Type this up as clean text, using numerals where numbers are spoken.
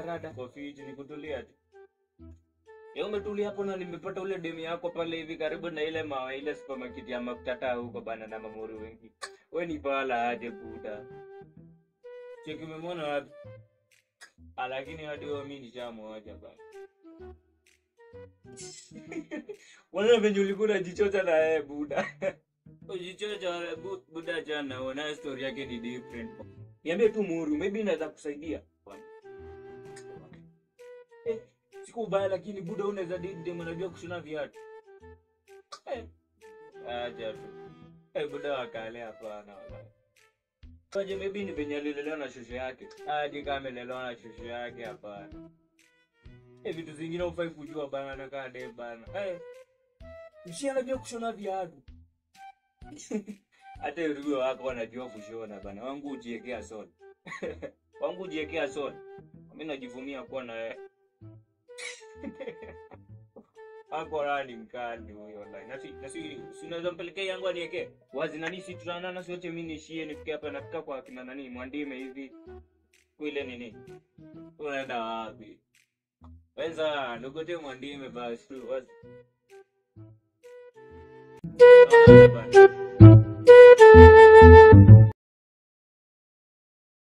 Rada kwa fiji nikutulia tu. Yeye umetulia hapo na nimepata ule demu yako pale hivi karibu na ile ile supermarket ya Makutata huko bana na mamuri wengi. Wewe ni pala aje buda. Cheki umemwona wapi? Lakini hadi wewe mimi nishamwacha bana. Wala venye ulikuwa unajichocha na yeye buda. Ujichocha buda jana, una story yake ni different. Niambie tu Muru, maybe naweza kusaidia. Siku baya lakini buda unaweza date mnajua kushona viatu. Acha tu. Buda wakale hapana wala. Kaje maybe ni venye alilelewa na shosho yake. Hadi kama amelelewa na shosho yake hapana. Vitu zingine ufai kujua bana na kade bana. Mshi anajua kushona viatu. Hata yule wako anajua kushona bana. Wangu ujiekea soda. Wangu ujiekea soda. Mimi najivumia kuwa na wewe. Hapo rani mkali huyo online. Nasi unaweza mpelekea yangu aniweke. Wazi nani si tunaana sote mimi nishie nifike hapa nafika kwa kina nani Mwandime hivi. Kuile nini? Unaenda wapi? Wenza nukote Mwandime basi tu wazi.